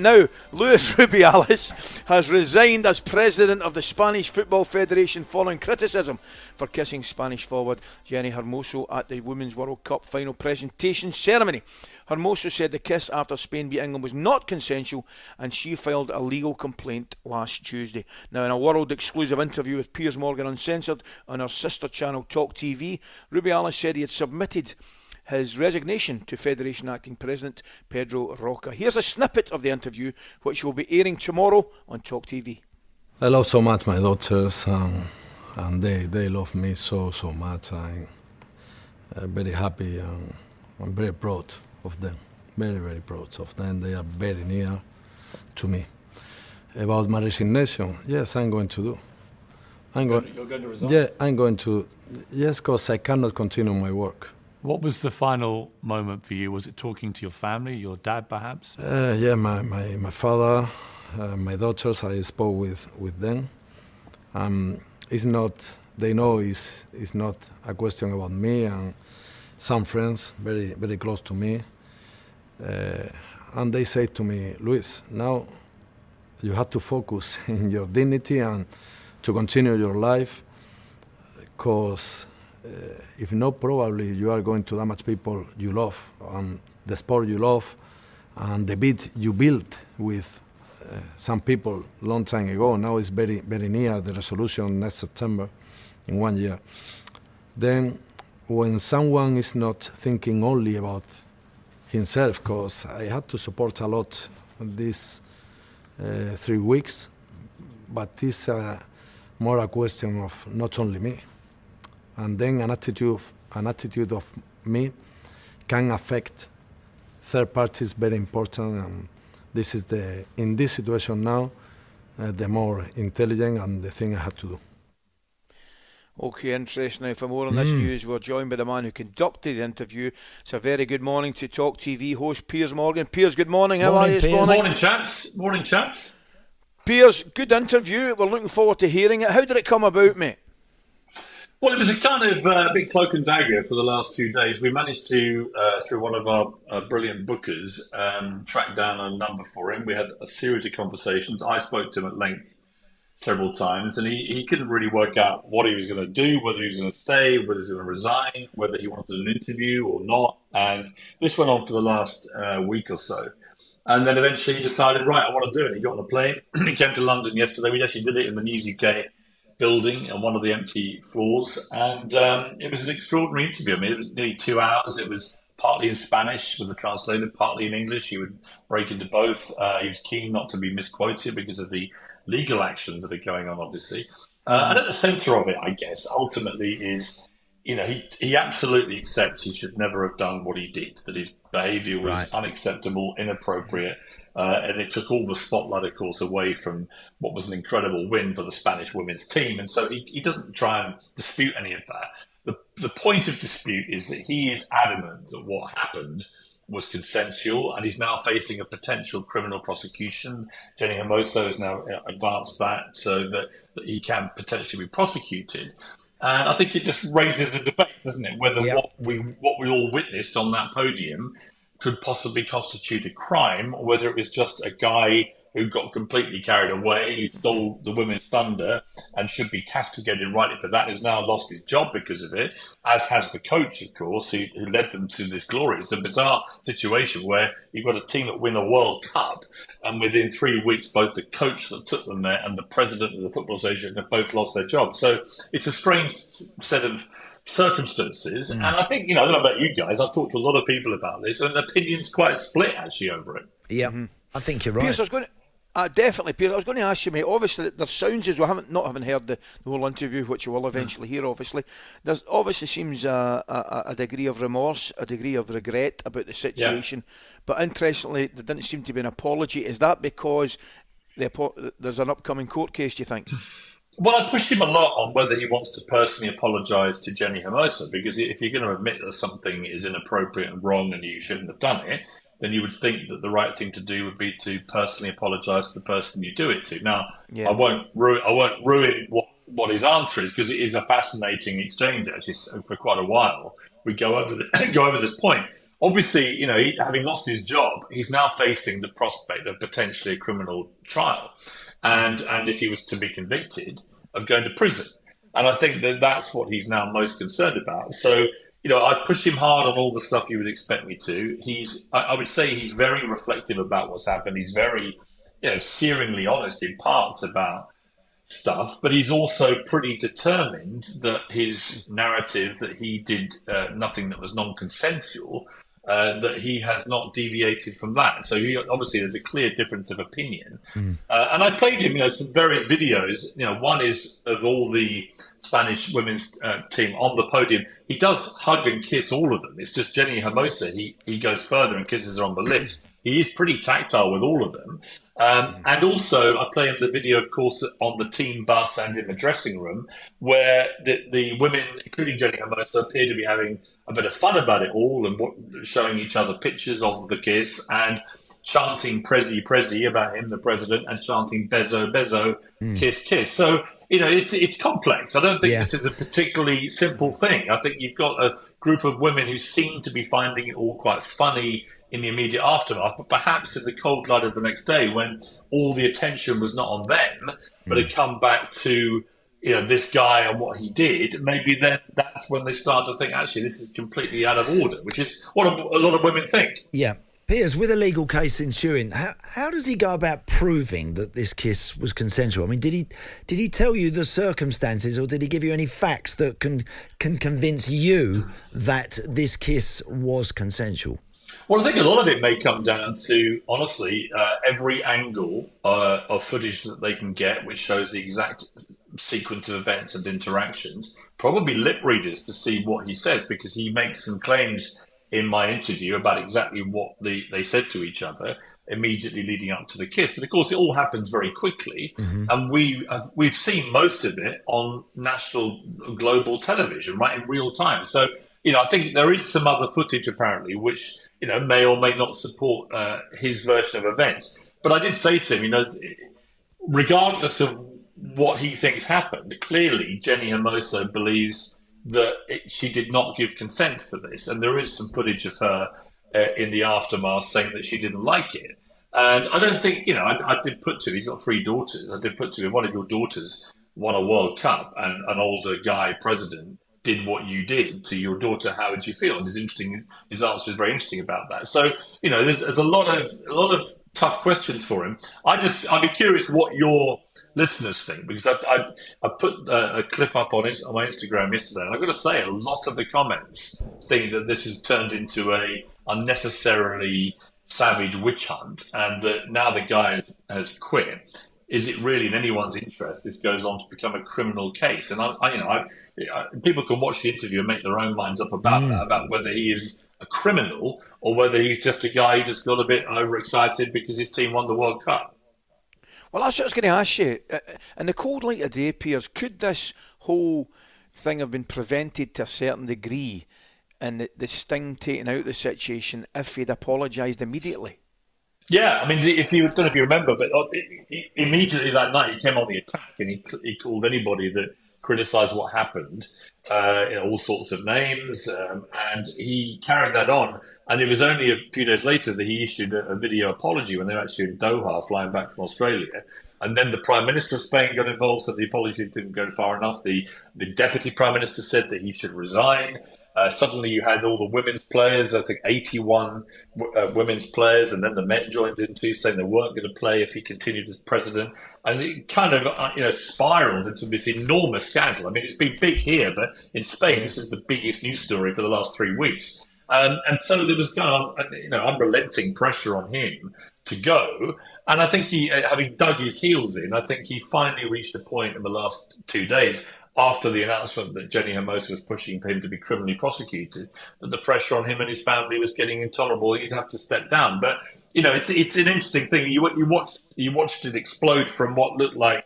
Now, Luis Rubiales has resigned as president of the Spanish Football Federation following criticism for kissing Spanish forward Jenny Hermoso at the Women's World Cup final presentation ceremony. Hermoso said the kiss after Spain beat England was not consensual, and she filed a legal complaint last Tuesday. Now, in a world exclusive interview with Piers Morgan Uncensored on our sister channel talkTV, Rubiales said he had submitted his resignation to Federation Acting President Pedro Roca. Here's a snippet of the interview, which will be airing tomorrow on talkTV. I love so much my daughters, and they love me so much. I'm very happy, and I'm very proud of them. Very proud of them. They are very near to me. About my resignation, yes, I'm going to do. You're going to resign? Yeah, I'm going to. Yes, because I cannot continue my work. What was the final moment for you? Was it talking to your family, your dad perhaps? Yeah, my father, my daughters, I spoke with them. It's not, they know it's not a question about me, and some friends very close to me. And they say to me, Luis, now you have to focus in your dignity and to continue your life, because if not, probably you are going to damage people you love, the sport you love, and the beat you built with some people long time ago. Now it's very near the resolution next September, in 1 year. Then, when someone is not thinking only about himself, because I had to support a lot these 3 weeks, but it's more a question of not only me. And then an attitude of me can affect third parties, very important. And this is in this situation now, the more intelligent and the thing I had to do. Okay, interesting. Now, for more on this news, we're joined by the man who conducted the interview. It's a very good morning to talkTV host Piers Morgan. Piers, good morning. How are you this morning? Morning, chaps. Morning, chaps. Piers, good interview. We're looking forward to hearing it. How did it come about, mate? Well, it was a kind of big cloak and dagger for the last few days. We managed to, through one of our brilliant bookers, track down a number for him. We had a series of conversations. I spoke to him at length several times, and he couldn't really work out what he was going to do, whether he was going to stay, whether he was going to resign, whether he wanted an interview or not. And this went on for the last week or so. And then eventually he decided, right, I want to do it. He got on a plane. He came to London yesterday. We actually did it in the News UK building on one of the empty floors, and it was an extraordinary interview. I mean, it was nearly 2 hours. It was partly in Spanish with the translator, partly in English. He would break into both. He was keen not to be misquoted because of the legal actions that are going on, obviously. And at the centre of it, I guess, ultimately is, you know, he absolutely accepts he should never have done what he did, that his behaviour was unacceptable, inappropriate. And it took all the spotlight, of course, away from what was an incredible win for the Spanish women's team. And so he doesn't try and dispute any of that. The point of dispute is that he is adamant that what happened was consensual, and he's now facing a potential criminal prosecution. Jenny Hermoso has now advanced that so that he can potentially be prosecuted. And I think it just raises the debate, doesn't it, whether what we all witnessed on that podium could possibly constitute a crime, or whether it was just a guy who got completely carried away, who stole the women's thunder and should be castigated rightly for that, has now lost his job because of it, as has the coach, of course, who led them to this glory. It's a bizarre situation where you've got a team that win a World Cup, and within 3 weeks, both the coach that took them there and the president of the Football Association have both lost their jobs. So it's a strange set of circumstances, and I think, you know, I don't know about you guys, I've talked to a lot of people about this, and opinions quite split actually over it. Yeah, I think you're right. Piers, I was going to, definitely, Piers, I was going to ask you, mate, obviously there sounds as we not having heard the whole interview, which you will eventually hear, obviously, there obviously seems a degree of remorse, a degree of regret about the situation, but interestingly there didn't seem to be an apology. Is that because there's an upcoming court case, do you think? Well, I pushed him a lot on whether he wants to personally apologise to Jenny Hermoso, because if you're going to admit that something is inappropriate and wrong and you shouldn't have done it, then you would think that the right thing to do would be to personally apologise to the person you do it to. Now, I won't ruin what his answer is, because it is a fascinating exchange actually for quite a while. We go over this point. obviously, you know, having lost his job, he's now facing the prospect of potentially a criminal trial, and if he was to be convicted, of going to prison. And I think that that's what he's now most concerned about. So, you know, I push him hard on all the stuff you would expect me to. I would say he's very reflective about what's happened. He's very, you know, searingly honest in parts about stuff, but he's also pretty determined that his narrative that he did nothing that was non-consensual, that he has not deviated from that. So obviously there's a clear difference of opinion. And I played him, you know, some various videos. You know, one is of all the Spanish women's team on the podium. He does hug and kiss all of them. It's just Jenny Hermoso. He goes further and kisses her on the lips. He is pretty tactile with all of them. And also, I play him the video, of course, on the team bus and in the dressing room, where the women, including Jenny Hermoso, appear to be having a bit of fun about it all and showing each other pictures of the kiss and chanting "Prezi, Prezi" about him, the president, and chanting "Bezo, Bezo, kiss, kiss." So, you know, it's complex. I don't think this is a particularly simple thing. I think you've got a group of women who seem to be finding it all quite funny in the immediate aftermath, but perhaps in the cold light of the next day, when all the attention was not on them, but had come back to, you know, this guy and what he did, maybe then that's when they start to think, actually, this is completely out of order, which is what a lot of women think. Yeah. Piers, with a legal case ensuing, how does he go about proving that this kiss was consensual? I mean, did he tell you the circumstances, or did he give you any facts that can convince you that this kiss was consensual? Well, I think a lot of it may come down to, honestly, every angle of footage that they can get, which shows the exact sequence of events and interactions, probably lip readers to see what he says, because he makes some claims in my interview about exactly what they said to each other immediately leading up to the kiss. But of course, it all happens very quickly, and we've seen most of it on national, global television, right, in real time. So, you know, I think there is some other footage apparently which, you know, may or may not support his version of events. But I did say to him, you know, regardless of what he thinks happened, clearly Jenny Hermoso believes that she did not give consent for this. And there is some footage of her in the aftermath saying that she didn't like it. And I don't think, you know, I did put to him, he's got 3 daughters. I did put to him, one of your daughters won a World Cup and an older guy, president, did what you did to your daughter. How would you feel? And his answer is very interesting about that. So, you know, there's a lot of tough questions for him. I'd be curious what your listeners think, because I put a clip up on my Instagram yesterday, and I've got to say a lot of the comments think that this has turned into a unnecessarily savage witch hunt, and that now the guy has quit. Is it really in anyone's interest? This goes on to become a criminal case, and people can watch the interview and make their own minds up about that, about whether he is a criminal or whether he's just a guy who just got a bit overexcited because his team won the World Cup. Well, that's what I was going to ask you. In the cold light of day, Piers, could this whole thing have been prevented to a certain degree, and the sting taken out of the situation if he'd apologised immediately? Yeah, I mean, I don't know if you remember, but immediately that night he came on the attack, and he called anybody that criticised what happened, all sorts of names, and he carried that on. And it was only a few days later that he issued a video apology when they were actually in Doha, flying back from Australia. And then the Prime Minister of Spain got involved, said the apology didn't go far enough. The Deputy Prime Minister said that he should resign. Suddenly you had all the women's players, I think 81 women's players, and then the men joined in too, saying they weren't going to play if he continued as president. And it kind of spiraled into this enormous scandal. I mean, it's been big here, but in Spain, this is the biggest news story for the last 3 weeks. And so there was kind of, unrelenting pressure on him to go. And I think he, having dug his heels in, I think he finally reached a point in the last 2 days after the announcement that Jenny Hermoso was pushing for him to be criminally prosecuted, that the pressure on him and his family was getting intolerable. He'd have to step down. But, you know, it's an interesting thing. You watched it explode from what looked like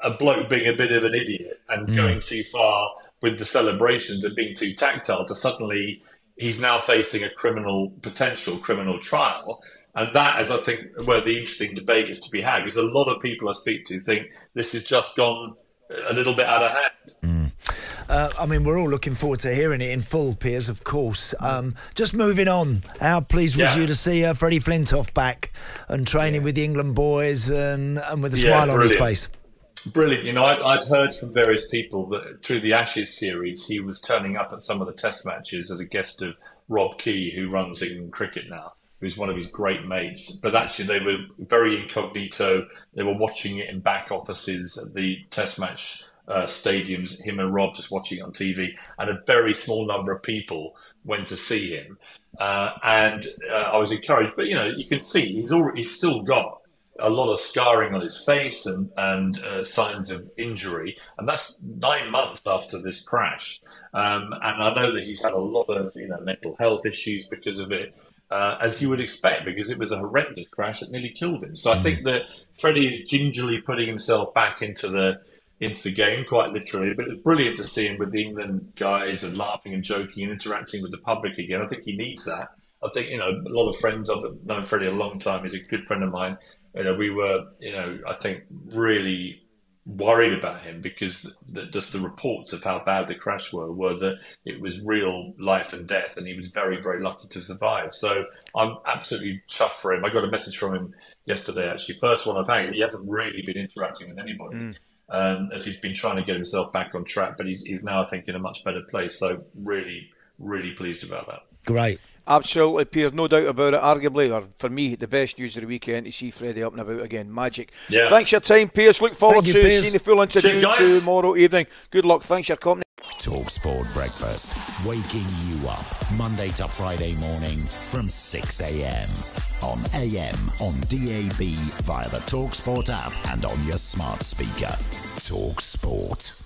a bloke being a bit of an idiot and going too far with the celebrations and being too tactile, to suddenly he's now facing a potential criminal trial. And that is, I think, where the interesting debate is to be had, because a lot of people I speak to think this has just gone a little bit out of hand. I mean, we're all looking forward to hearing it in full, Piers, of course. Just moving on, how pleased was you to see Freddie Flintoff back and training with the England boys and with a smile on his face? Brilliant. You know, I'd heard from various people that through the Ashes series, he was turning up at some of the test matches as a guest of Rob Key, who runs England cricket now, who's one of his great mates. But actually, they were very incognito. They were watching it in back offices at the test match stadiums, him and Rob just watching it on TV. And a very small number of people went to see him. And I was encouraged. But, you know, you can see he's still got a lot of scarring on his face and signs of injury, and that's 9 months after this crash. And I know that he's had a lot of mental health issues because of it, as you would expect, because it was a horrendous crash that nearly killed him. So I think that Freddie is gingerly putting himself back into the game, quite literally. But it's brilliant to see him with the England guys and laughing and joking and interacting with the public again. I think he needs that. I think, a lot of friends, I've known Freddie a long time. He's a good friend of mine. We were, I think, really worried about him because just the reports of how bad the crash were that it was real life and death, and he was very, very lucky to survive. So I'm absolutely chuffed for him. I got a message from him yesterday, actually. First one I've had. He hasn't really been interacting with anybody as he's been trying to get himself back on track, but he's now, I think, in a much better place. So really, really pleased about that. Great. Absolutely, Piers, no doubt about it. Arguably, or for me, the best news of the weekend to see Freddie up and about again. Magic. Yeah. Thanks for your time, Piers. Look forward to seeing the full interview tomorrow evening. Good luck. Thanks for your company. talkSPORT Breakfast, waking you up Monday to Friday morning from 6 a.m. on AM, on DAB, via the talkSPORT app and on your smart speaker. talkSPORT.